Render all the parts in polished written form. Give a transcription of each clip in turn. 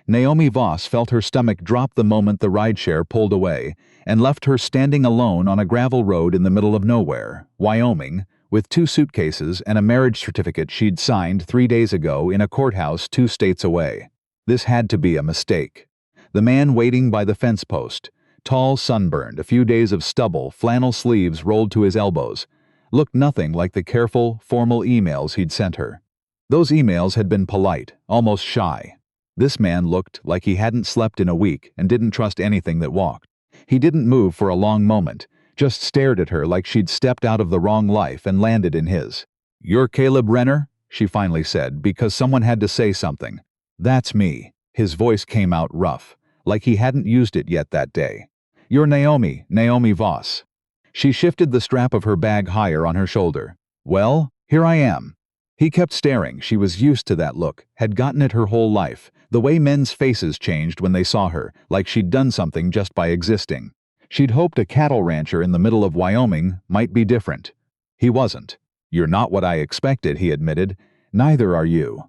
Naomi Voss felt her stomach drop the moment the rideshare pulled away and left her standing alone on a gravel road in the middle of nowhere, Wyoming, with 2 suitcases and a marriage certificate she'd signed 3 days ago in a courthouse 2 states away. This had to be a mistake. The man waiting by the fence post, tall, sunburned, a few days of stubble, flannel sleeves rolled to his elbows, looked nothing like the careful, formal emails he'd sent her. Those emails had been polite, almost shy. This man looked like he hadn't slept in a week and didn't trust anything that walked. He didn't move for a long moment, just stared at her like she'd stepped out of the wrong life and landed in his. "You're Caleb Renner?" she finally said, because someone had to say something. "That's me." His voice came out rough, like he hadn't used it yet that day. "You're Naomi Voss." She shifted the strap of her bag higher on her shoulder. "Well, here I am." He kept staring. She was used to that look, had gotten it her whole life. The way men's faces changed when they saw her, like she'd done something just by existing. She'd hoped a cattle rancher in the middle of Wyoming might be different. He wasn't. "You're not what I expected," he admitted. "Neither are you."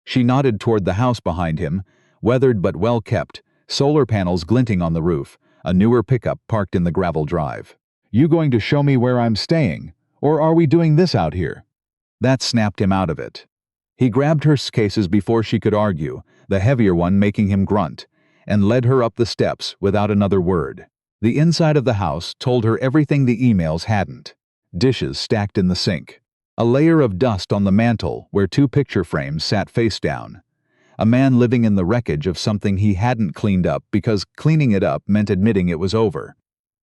She nodded toward the house behind him, weathered but well kept, solar panels glinting on the roof, a newer pickup parked in the gravel drive. "You going to show me where I'm staying? Or are we doing this out here?" That snapped him out of it. He grabbed her suitcases before she could argue, the heavier one making him grunt, and led her up the steps without another word. The inside of the house told her everything the emails hadn't. Dishes stacked in the sink. A layer of dust on the mantel where 2 picture frames sat face down. A man living in the wreckage of something he hadn't cleaned up because cleaning it up meant admitting it was over.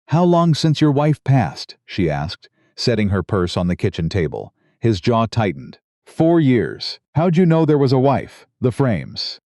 "How long since your wife passed?" she asked, setting her purse on the kitchen table. His jaw tightened. 4 years. How'd you know there was a wife? The frames."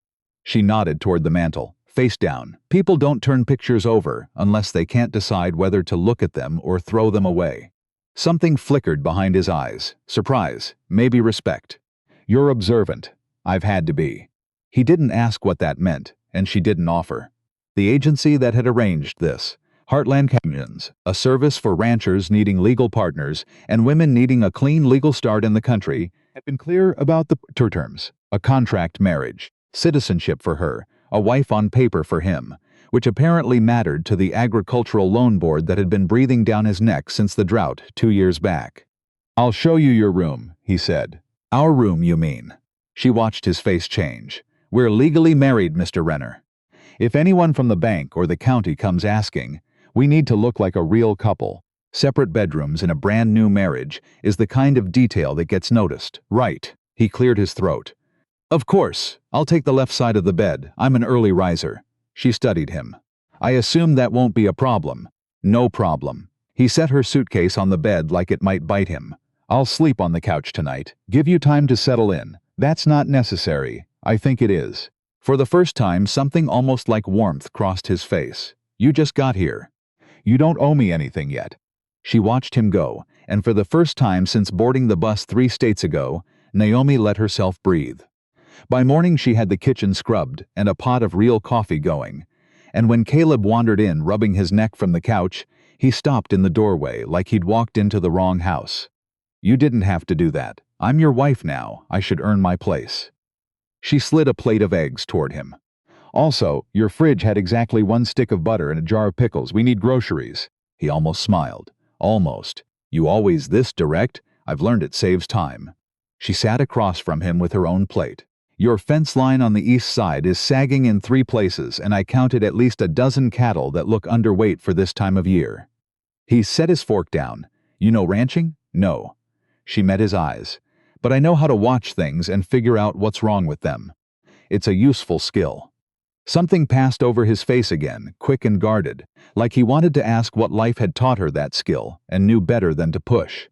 She nodded toward the mantel, face down. People don't turn pictures over unless they can't decide whether to look at them or throw them away. Something flickered behind his eyes. Surprise, maybe respect. "You're observant." "I've had to be." He didn't ask what that meant, and she didn't offer. The agency that had arranged this, Heartland Canyons, a service for ranchers needing legal partners and women needing a clean legal start in the country, had been clear about the terms: a contract marriage, citizenship for her, a wife on paper for him, which apparently mattered to the agricultural loan board that had been breathing down his neck since the drought 2 years back. "I'll show you your room," he said. "Our room, you mean?" She watched his face change. "We're legally married, Mr. Renner. If anyone from the bank or the county comes asking, we need to look like a real couple. Separate bedrooms in a brand new marriage is the kind of detail that gets noticed." "Right." He cleared his throat. "Of course. I'll take the left side of the bed. I'm an early riser." She studied him. "I assume that won't be a problem." "No problem." He set her suitcase on the bed like it might bite him. "I'll sleep on the couch tonight. Give you time to settle in." "That's not necessary. I think it is." For the first time, something almost like warmth crossed his face. "You just got here. You don't owe me anything yet." She watched him go, and for the first time since boarding the bus 3 states ago, Naomi let herself breathe. By morning she had the kitchen scrubbed and a pot of real coffee going, and when Caleb wandered in rubbing his neck from the couch, he stopped in the doorway like he'd walked into the wrong house. "You didn't have to do that. I'm your wife now. I should earn my place." She slid a plate of eggs toward him. "Also, your fridge had exactly 1 stick of butter and a jar of pickles. We need groceries." He almost smiled. "Almost. You always this direct? I've learned it saves time." She sat across from him with her own plate. "Your fence line on the east side is sagging in 3 places, and I counted at least a dozen cattle that look underweight for this time of year." He set his fork down. "You know ranching?" "No." She met his eyes. "But I know how to watch things and figure out what's wrong with them. It's a useful skill." Something passed over his face again, quick and guarded, like he wanted to ask what life had taught her that skill, and knew better than to push.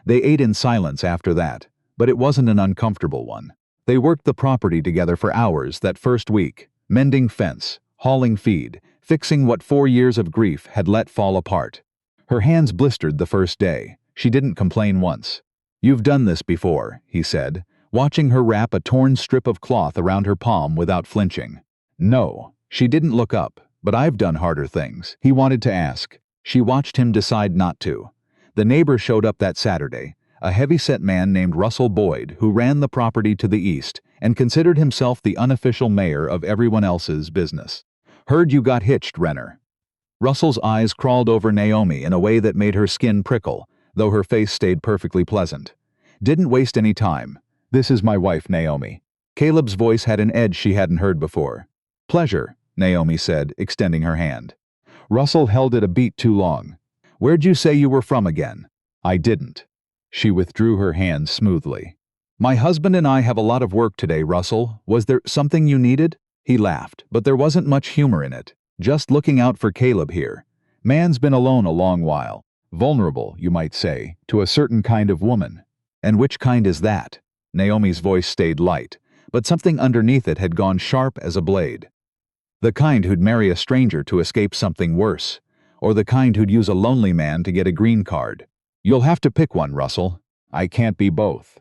They ate in silence after that, but it wasn't an uncomfortable one. They worked the property together for hours that first week, mending fence, hauling feed, fixing what 4 years of grief had let fall apart. Her hands blistered the first day. She didn't complain once. "You've done this before," he said, watching her wrap a torn strip of cloth around her palm without flinching. "No." She didn't look up. "But I've done harder things." He wanted to ask. She watched him decide not to. The neighbor showed up that Saturday, a heavy-set man named Russell Boyd who ran the property to the east and considered himself the unofficial mayor of everyone else's business. Heard you got hitched, Renner. Russell's eyes crawled over Naomi in a way that made her skin prickle, though her face stayed perfectly pleasant. Didn't waste any time. This is my wife, Naomi. Caleb's voice had an edge she hadn't heard before. Pleasure, Naomi said, extending her hand. Russell held it a beat too long. Where'd you say you were from again? I didn't. She withdrew her hand smoothly. My husband and I have a lot of work today, Russell. Was there something you needed? He laughed, but there wasn't much humor in it. Just looking out for Caleb here. Man's been alone a long while. Vulnerable, you might say, to a certain kind of woman. And which kind is that? Naomi's voice stayed light, but something underneath it had gone sharp as a blade. The kind who'd marry a stranger to escape something worse, or the kind who'd use a lonely man to get a green card. You'll have to pick one, Russell. I can't be both.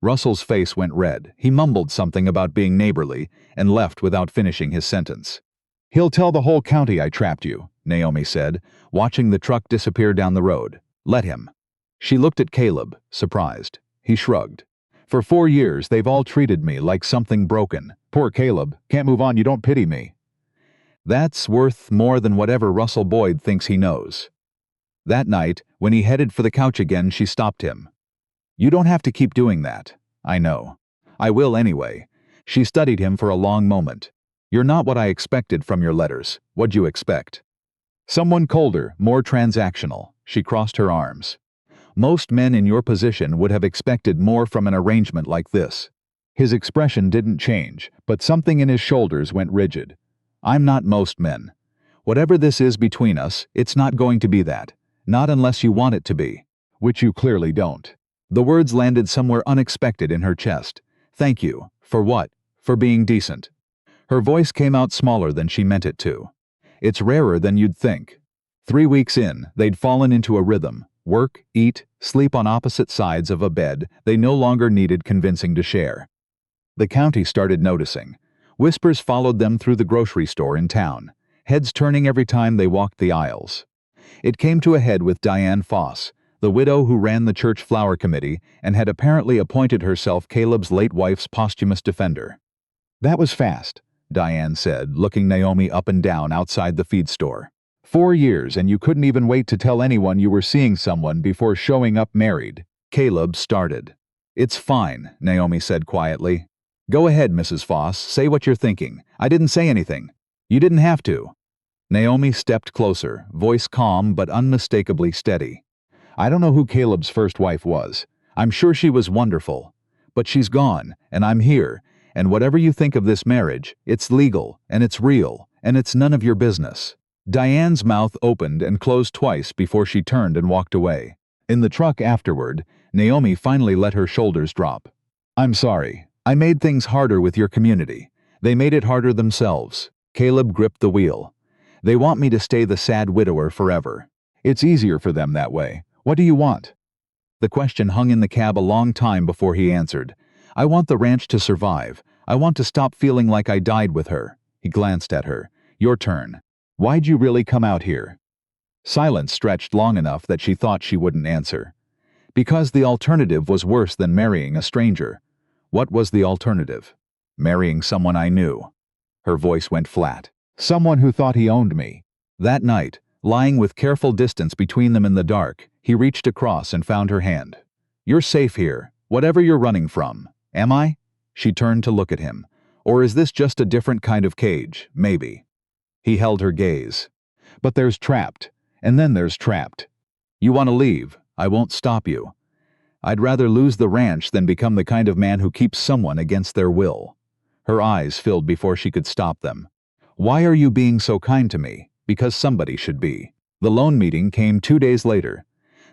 Russell's face went red. He mumbled something about being neighborly and left without finishing his sentence. He'll tell the whole county I trapped you, Naomi said, watching the truck disappear down the road. Let him. She looked at Caleb, surprised. He shrugged. For 4 years, they've all treated me like something broken. Poor Caleb. Can't move on, you don't pity me. That's worth more than whatever Russell Boyd thinks he knows. That night, when he headed for the couch again, she stopped him. You don't have to keep doing that. I know. I will anyway. She studied him for a long moment. You're not what I expected from your letters. What'd you expect? Someone colder, more transactional. She crossed her arms. Most men in your position would have expected more from an arrangement like this. His expression didn't change, but something in his shoulders went rigid. I'm not most men. Whatever this is between us, it's not going to be that. Not unless you want it to be. Which you clearly don't. The words landed somewhere unexpected in her chest. Thank you. For what? For being decent. Her voice came out smaller than she meant it to. It's rarer than you'd think. 3 weeks in, they'd fallen into a rhythm. Work, eat, sleep on opposite sides of a bed they no longer needed convincing to share. The county started noticing. Whispers followed them through the grocery store in town, heads turning every time they walked the aisles. It came to a head with Diane Foss, the widow who ran the church flower committee and had apparently appointed herself Caleb's late wife's posthumous defender. That was fast, Diane said, looking Naomi up and down outside the feed store. 4 years and you couldn't even wait to tell anyone you were seeing someone before showing up married. Caleb started. It's fine, Naomi said quietly. Go ahead, Mrs. Foss, say what you're thinking. I didn't say anything. You didn't have to. Naomi stepped closer, voice calm but unmistakably steady. I don't know who Caleb's first wife was. I'm sure she was wonderful. But she's gone, and I'm here, and whatever you think of this marriage, it's legal, and it's real, and it's none of your business. Diane's mouth opened and closed twice before she turned and walked away. In the truck afterward, Naomi finally let her shoulders drop. I'm sorry. I made things harder with your community. They made it harder themselves. Caleb gripped the wheel. They want me to stay the sad widower forever. It's easier for them that way. What do you want? The question hung in the cab a long time before he answered. I want the ranch to survive. I want to stop feeling like I died with her. He glanced at her. Your turn. Why'd you really come out here? Silence stretched long enough that she thought she wouldn't answer. Because the alternative was worse than marrying a stranger. What was the alternative? Marrying someone I knew. Her voice went flat. Someone who thought he owned me. That night, lying with careful distance between them in the dark, he reached across and found her hand. You're safe here, whatever you're running from. Am I? She turned to look at him. Or is this just a different kind of cage? Maybe. He held her gaze. But there's trapped, and then there's trapped. You want to leave. I won't stop you. I'd rather lose the ranch than become the kind of man who keeps someone against their will. Her eyes filled before she could stop them. Why are you being so kind to me? Because somebody should be. The loan meeting came 2 days later.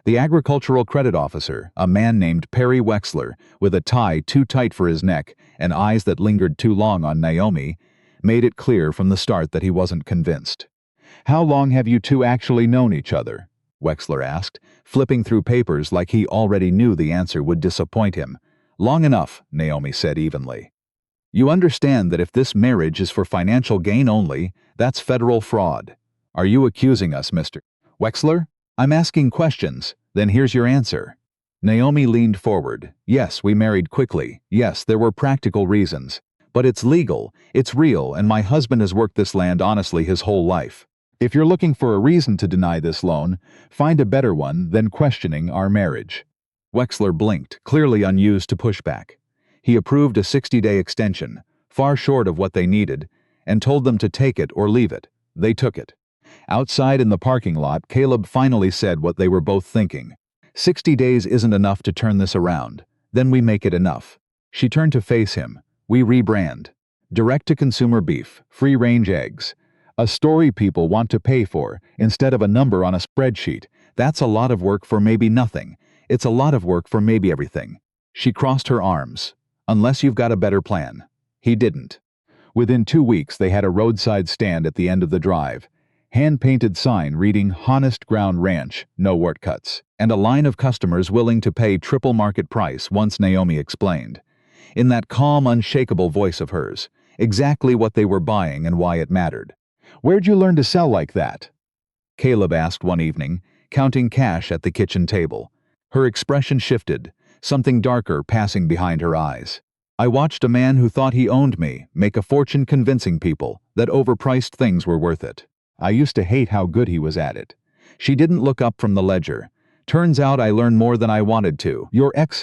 The agricultural credit officer, a man named Perry Wexler, with a tie too tight for his neck and eyes that lingered too long on Naomi, made it clear from the start that he wasn't convinced. How long have you two actually known each other? Wexler asked, flipping through papers like he already knew the answer would disappoint him. Long enough, Naomi said evenly. You understand that if this marriage is for financial gain only, that's federal fraud. Are you accusing us, Mr. Wexler? I'm asking questions, then here's your answer. Naomi leaned forward. Yes, we married quickly. Yes, there were practical reasons. But it's legal, it's real, and my husband has worked this land honestly his whole life. If you're looking for a reason to deny this loan, find a better one than questioning our marriage. Wexler blinked, clearly unused to pushback. He approved a 60-day extension, far short of what they needed, and told them to take it or leave it. They took it. Outside in the parking lot, Caleb finally said what they were both thinking. 60 days isn't enough to turn this around. Then we make it enough. She turned to face him. We rebrand. Direct-to-consumer beef, free-range eggs. A story people want to pay for, instead of a number on a spreadsheet. That's a lot of work for maybe nothing. It's a lot of work for maybe everything. She crossed her arms. Unless you've got a better plan. He didn't. Within 2 weeks, they had a roadside stand at the end of the drive. Hand-painted sign reading Honest Ground Ranch, no wart cuts, and a line of customers willing to pay triple market price once Naomi explained. In that calm, unshakable voice of hers, exactly what they were buying and why it mattered. Where'd you learn to sell like that? Caleb asked one evening, counting cash at the kitchen table. Her expression shifted, something darker passing behind her eyes. I watched a man who thought he owned me make a fortune convincing people that overpriced things were worth it. I used to hate how good he was at it. She didn't look up from the ledger. Turns out I learned more than I wanted to.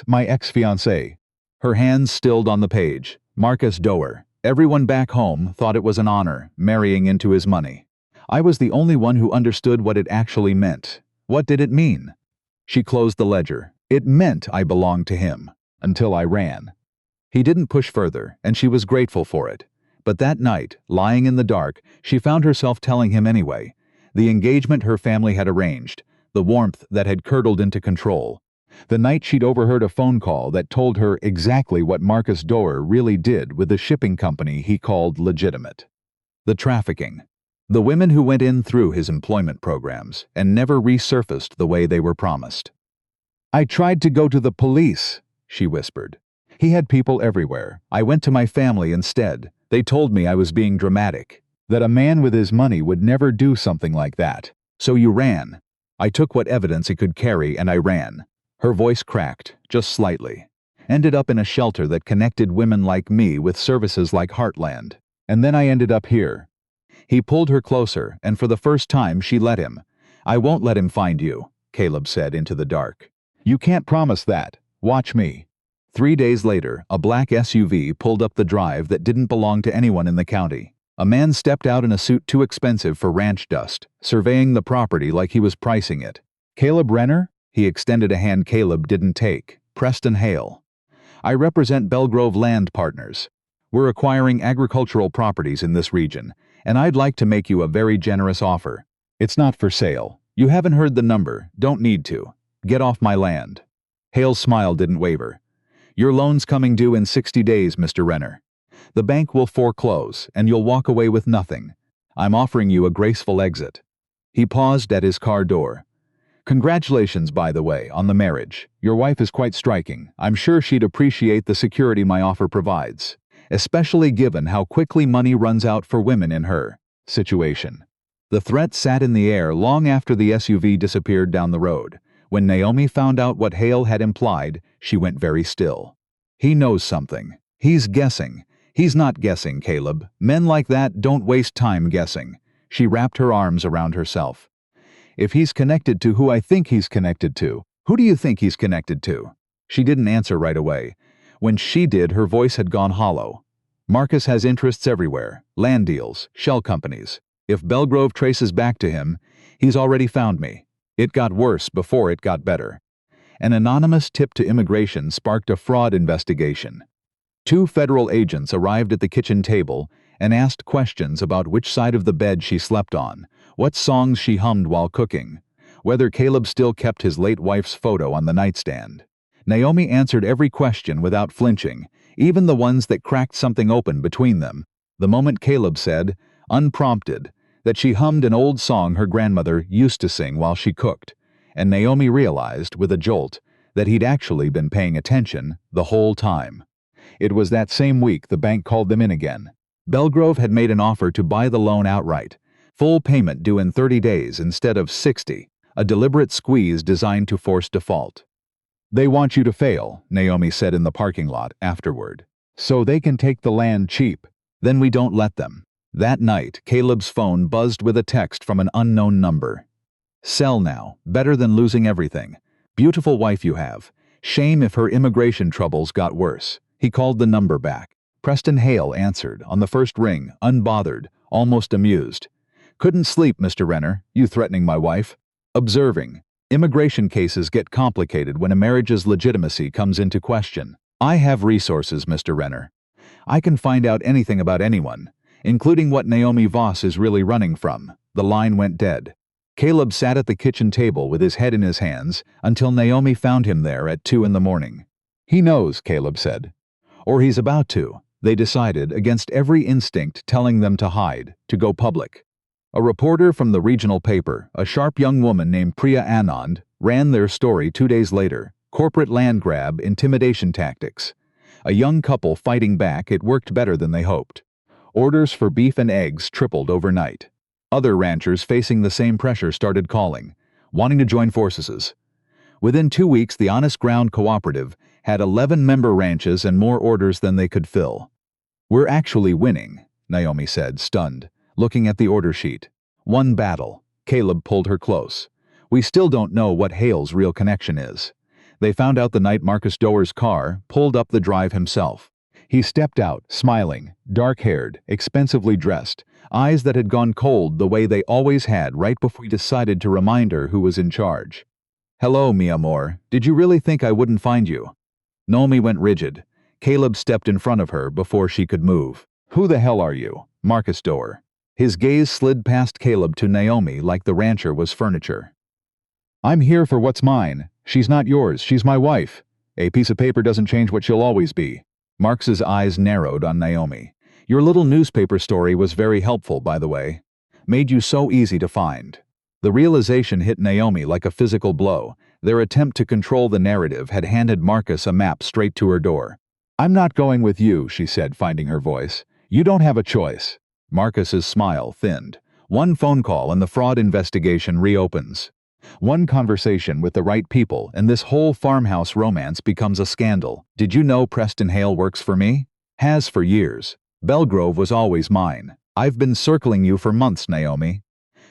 My ex-fiancé. Her hands stilled on the page. Marcus Doer. Everyone back home thought it was an honor, marrying into his money. I was the only one who understood what it actually meant. What did it mean? She closed the ledger. It meant I belonged to him. Until I ran. He didn't push further, and she was grateful for it. But that night, lying in the dark, she found herself telling him anyway. The engagement her family had arranged, the warmth that had curdled into control. The night she'd overheard a phone call that told her exactly what Marcus Doer really did with the shipping company he called legitimate. The trafficking. The women who went in through his employment programs and never resurfaced the way they were promised. I tried to go to the police, she whispered. He had people everywhere. I went to my family instead. They told me I was being dramatic, that a man with his money would never do something like that. So you ran. I took what evidence it could carry and I ran. Her voice cracked, just slightly. Ended up in a shelter that connected women like me with services like Heartland. And then I ended up here. He pulled her closer, and for the first time she let him. I won't let him find you, Caleb said into the dark. You can't promise that. Watch me. 3 days later, a black SUV pulled up the drive that didn't belong to anyone in the county. A man stepped out in a suit too expensive for ranch dust, surveying the property like he was pricing it. Caleb Renner? He extended a hand Caleb didn't take. Preston Hale. I represent Belgrove Land Partners. We're acquiring agricultural properties in this region, and I'd like to make you a very generous offer. It's not for sale. You haven't heard the number, don't need to. Get off my land. Hale's smile didn't waver. Your loan's coming due in 60 days, Mr. Renner. The bank will foreclose, and you'll walk away with nothing. I'm offering you a graceful exit. He paused at his car door. Congratulations, by the way, on the marriage. Your wife is quite striking. I'm sure she'd appreciate the security my offer provides, especially given how quickly money runs out for women in her situation. The threat sat in the air long after the SUV disappeared down the road. When Naomi found out what Hale had implied, she went very still. He knows something. He's guessing. He's not guessing, Caleb. Men like that don't waste time guessing. She wrapped her arms around herself. If he's connected to who I think he's connected to, who do you think he's connected to? She didn't answer right away. When she did, her voice had gone hollow. Marcus has interests everywhere. Land deals, shell companies. If Belgrove traces back to him, he's already found me. It got worse before it got better. An anonymous tip to immigration sparked a fraud investigation. 2 federal agents arrived at the kitchen table and asked questions about which side of the bed she slept on, what songs she hummed while cooking, whether Caleb still kept his late wife's photo on the nightstand. Naomi answered every question without flinching, even the ones that cracked something open between them. The moment Caleb said, unprompted, that she hummed an old song her grandmother used to sing while she cooked, and Naomi realized, with a jolt, that he'd actually been paying attention the whole time. It was that same week the bank called them in again. Belgrove had made an offer to buy the loan outright, full payment due in 30 days instead of 60, a deliberate squeeze designed to force default. They want you to fail, Naomi said in the parking lot afterward. So they can take the land cheap. Then we don't let them. That night, Caleb's phone buzzed with a text from an unknown number. Sell now, better than losing everything. Beautiful wife you have. Shame if her immigration troubles got worse. He called the number back. Preston Hale answered, on the first ring, unbothered, almost amused. Couldn't sleep, Mr. Renner, you threatening my wife? Observing. Immigration cases get complicated when a marriage's legitimacy comes into question. I have resources, Mr. Renner. I can find out anything about anyone, including what Naomi Voss is really running from. The line went dead. Caleb sat at the kitchen table with his head in his hands until Naomi found him there at 2 a.m. He knows, Caleb said. Or he's about to, they decided, against every instinct telling them to hide, to go public. A reporter from the regional paper, a sharp young woman named Priya Anand, ran their story 2 days later. Corporate land grab, intimidation tactics. A young couple fighting back, it worked better than they hoped. Orders for beef and eggs tripled overnight. Other ranchers facing the same pressure started calling, wanting to join forces. Within 2 weeks, the Honest Ground Cooperative had 11 member ranches and more orders than they could fill. We're actually winning, Naomi said, stunned, looking at the order sheet. One battle. Caleb pulled her close. We still don't know what Hale's real connection is. They found out the night Marcus Doerr's car pulled up the drive himself. He stepped out, smiling, dark-haired, expensively dressed, eyes that had gone cold the way they always had right before he decided to remind her who was in charge. Hello, mi amor. Did you really think I wouldn't find you? Naomi went rigid. Caleb stepped in front of her before she could move. Who the hell are you? Marcus Doerr. His gaze slid past Caleb to Naomi like the rancher was furniture. I'm here for what's mine. She's not yours, she's my wife. A piece of paper doesn't change what she'll always be. Marcus's eyes narrowed on Naomi. Your little newspaper story was very helpful, by the way. Made you so easy to find. The realization hit Naomi like a physical blow. Their attempt to control the narrative had handed Marcus a map straight to her door. I'm not going with you, she said, finding her voice. You don't have a choice. Marcus's smile thinned. One phone call and the fraud investigation reopens. One conversation with the right people and this whole farmhouse romance becomes a scandal. Did you know Preston Hale works for me? Has for years. Belgrove was always mine. I've been circling you for months, Naomi.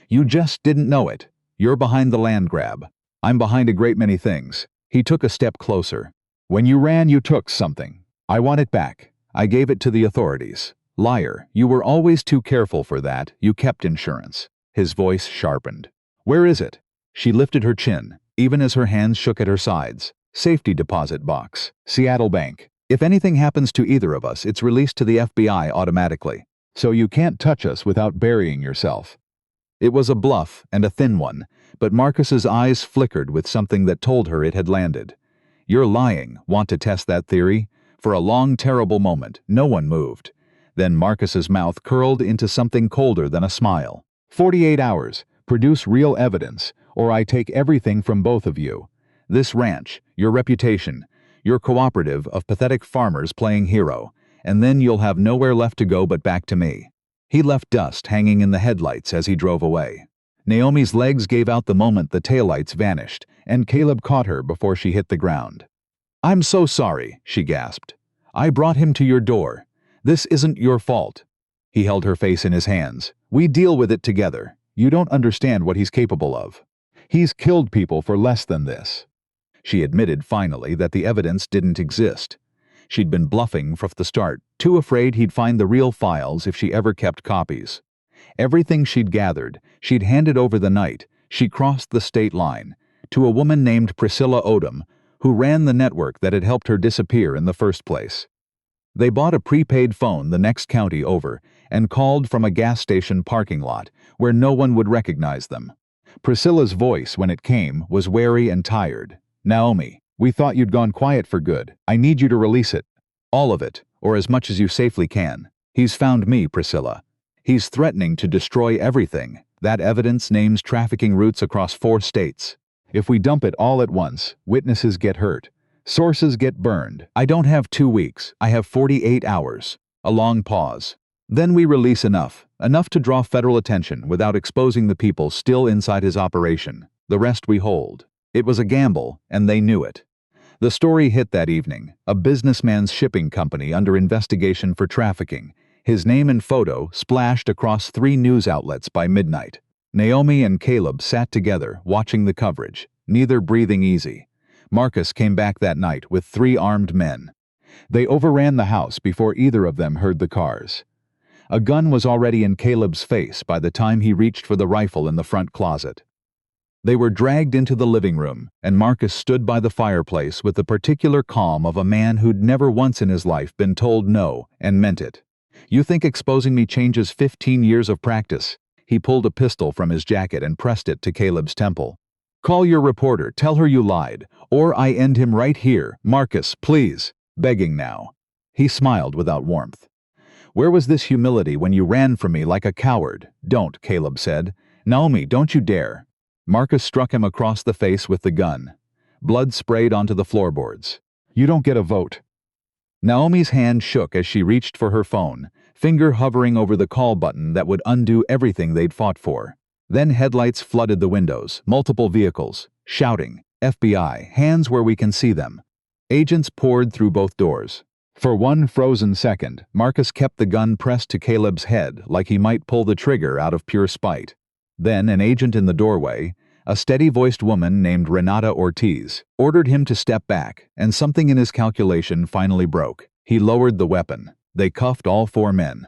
You just didn't know it. You're behind the land grab. I'm behind a great many things. He took a step closer. When you ran, you took something. I want it back. I gave it to the authorities. Liar, you were always too careful for that. You kept insurance. His voice sharpened. Where is it? She lifted her chin, even as her hands shook at her sides. Safety deposit box. Seattle Bank. If anything happens to either of us, it's released to the FBI automatically. So you can't touch us without burying yourself. It was a bluff, and a thin one, but Marcus's eyes flickered with something that told her it had landed. You're lying. Want to test that theory? For a long, terrible moment, no one moved. Then Marcus's mouth curled into something colder than a smile. 48 hours. Produce real evidence, or I take everything from both of you. This ranch, your reputation, your cooperative of pathetic farmers playing hero, and then you'll have nowhere left to go but back to me. He left dust hanging in the headlights as he drove away. Naomi's legs gave out the moment the taillights vanished, and Caleb caught her before she hit the ground. I'm so sorry, she gasped. I brought him to your door. This isn't your fault. He held her face in his hands. We deal with it together. You don't understand what he's capable of. He's killed people for less than this. She admitted finally that the evidence didn't exist. She'd been bluffing from the start, too afraid he'd find the real files if she ever kept copies. Everything she'd gathered, she'd handed over the night she crossed the state line to a woman named Priscilla Odom, who ran the network that had helped her disappear in the first place. They bought a prepaid phone the next county over and called from a gas station parking lot where no one would recognize them. Priscilla's voice, when it came, was wary and tired. Naomi, we thought you'd gone quiet for good. I need you to release it. All of it, or as much as you safely can. He's found me, Priscilla. He's threatening to destroy everything. That evidence names trafficking routes across 4 states. If we dump it all at once, witnesses get hurt. Sources get burned. I don't have 2 weeks. I have 48 hours. A long pause. Then we release enough to draw federal attention without exposing the people still inside his operation. The rest we hold. It was a gamble, and they knew it. The story hit that evening. A businessman's shipping company under investigation for trafficking. His name and photo splashed across 3 news outlets by midnight. Naomi and Caleb sat together, watching the coverage, neither breathing easy. Marcus came back that night with 3 armed men. They overran the house before either of them heard the cars. A gun was already in Caleb's face by the time he reached for the rifle in the front closet. They were dragged into the living room, and Marcus stood by the fireplace with the particular calm of a man who'd never once in his life been told no and meant it. "You think exposing me changes 15 years of practice?" He pulled a pistol from his jacket and pressed it to Caleb's temple. "Call your reporter, tell her you lied, or I end him right here. Marcus, please." Begging now. He smiled without warmth. "Where was this humility when you ran from me like a coward?" "Don't," Caleb said. "Naomi, don't you dare." Marcus struck him across the face with the gun. Blood sprayed onto the floorboards. "You don't get a vote." Naomi's hand shook as she reached for her phone, finger hovering over the call button that would undo everything they'd fought for. Then headlights flooded the windows, multiple vehicles, shouting, "FBI, hands where we can see them." Agents poured through both doors. For one frozen second, Marcus kept the gun pressed to Caleb's head like he might pull the trigger out of pure spite. Then an agent in the doorway, a steady-voiced woman named Renata Ortiz, ordered him to step back, and something in his calculation finally broke. He lowered the weapon. They cuffed all 4 men.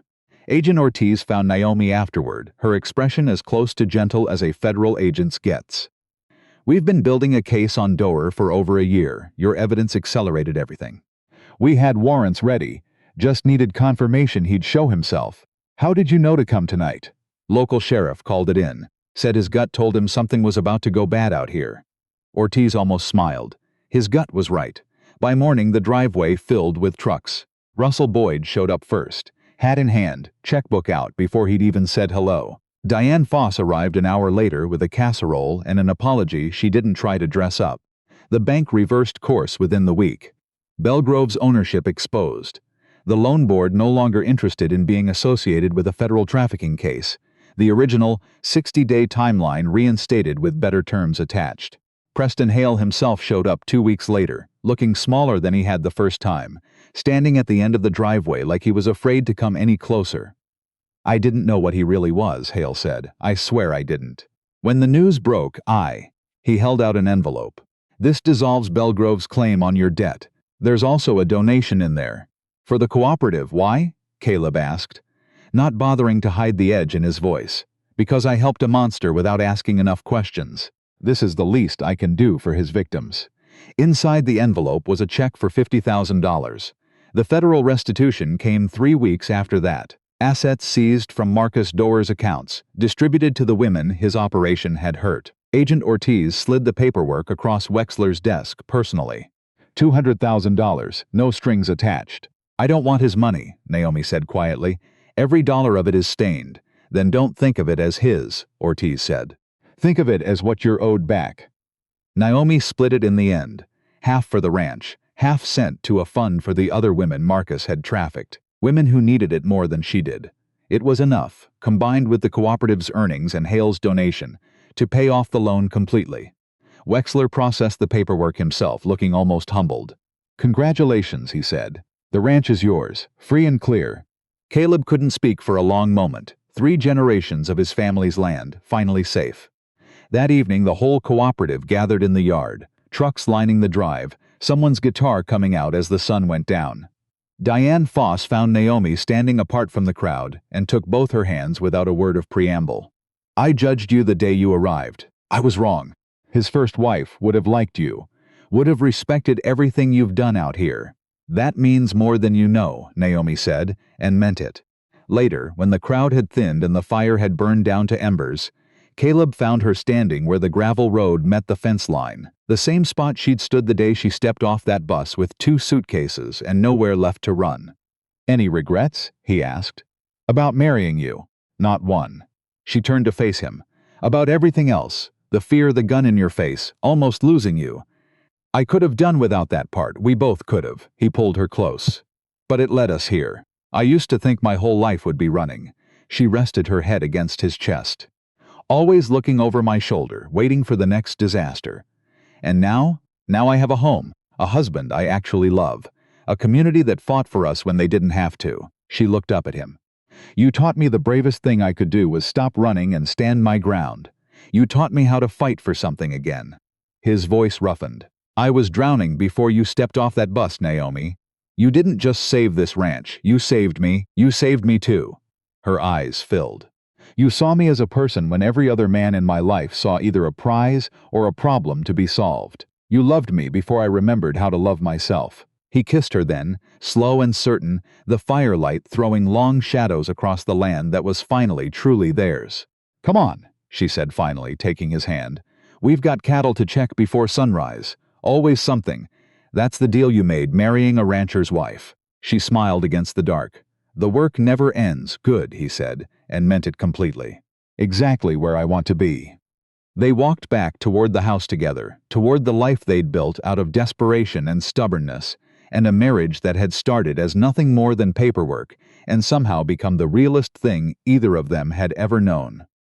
Agent Ortiz found Naomi afterward, her expression as close to gentle as a federal agent's gets. "We've been building a case on Doer for over a year. Your evidence accelerated everything. We had warrants ready, just needed confirmation he'd show himself. How did you know to come tonight?" "Local sheriff called it in. Said his gut told him something was about to go bad out here." Ortiz almost smiled. His gut was right. By morning, the driveway filled with trucks. Russell Boyd showed up first, hat in hand, checkbook out before he'd even said hello. Diane Foss arrived an hour later with a casserole and an apology she didn't try to dress up. The bank reversed course within the week. Belgrove's ownership exposed. The loan board no longer interested in being associated with a federal trafficking case. The original 60-day timeline reinstated with better terms attached. Preston Hale himself showed up 2 weeks later, looking smaller than he had the first time, standing at the end of the driveway like he was afraid to come any closer. "I didn't know what he really was," Hale said. "I swear I didn't." When the news broke, he held out an envelope. "This dissolves Belgrove's claim on your debt. There's also a donation in there." "For the cooperative, why?" Caleb asked, not bothering to hide the edge in his voice. "Because I helped a monster without asking enough questions. This is the least I can do for his victims." Inside the envelope was a check for $50,000. The federal restitution came 3 weeks after that. Assets seized from Marcus Doer's accounts, distributed to the women his operation had hurt. Agent Ortiz slid the paperwork across Wexler's desk personally. $200,000, no strings attached. "I don't want his money," Naomi said quietly. "Every dollar of it is stained." "Then don't think of it as his," Ortiz said. "Think of it as what you're owed back." Naomi split it in the end. Half for the ranch, half sent to a fund for the other women Marcus had trafficked, women who needed it more than she did. It was enough, combined with the cooperative's earnings and Hale's donation, to pay off the loan completely. Wexler processed the paperwork himself, looking almost humbled. "Congratulations," he said. "The ranch is yours, free and clear." Caleb couldn't speak for a long moment. 3 generations of his family's land, finally safe. That evening, the whole cooperative gathered in the yard, trucks lining the drive, someone's guitar coming out as the sun went down. Diane Foss found Naomi standing apart from the crowd and took both her hands without a word of preamble. "I judged you the day you arrived. I was wrong. His first wife would have liked you, would have respected everything you've done out here. That means more than you know," Naomi said, and meant it. Later, when the crowd had thinned and the fire had burned down to embers, Caleb found her standing where the gravel road met the fence line, the same spot she'd stood the day she stepped off that bus with 2 suitcases and nowhere left to run. "Any regrets?" he asked. "About marrying you?" "Not one." She turned to face him. "About everything else, the fear, the gun in your face, almost losing you." "I could have done without that part, we both could have," he pulled her close. "But it led us here. I used to think my whole life would be running." She rested her head against his chest. "Always looking over my shoulder, waiting for the next disaster. And now I have a home, A husband I actually love. A community that fought for us when they didn't have to. She looked up at him. You taught me the bravest thing I could do was stop running and stand my ground. You taught me how to fight for something again. His voice roughened. I was drowning before you stepped off that bus, Naomi. You didn't just save this ranch. You saved me. You saved me too. Her eyes filled. You saw me as a person when every other man in my life saw either a prize or a problem to be solved. You loved me before I remembered how to love myself. He kissed her then, slow and certain, the firelight throwing long shadows across the land that was finally truly theirs. Come on, she said finally, taking his hand. We've got cattle to check before sunrise. Always something. That's the deal you made, marrying a rancher's wife. She smiled against the dark. The work never ends. Good, he said, and meant it completely. Exactly where I want to be. They walked back toward the house together, toward the life they'd built out of desperation and stubbornness, and a marriage that had started as nothing more than paperwork and somehow become the realest thing either of them had ever known.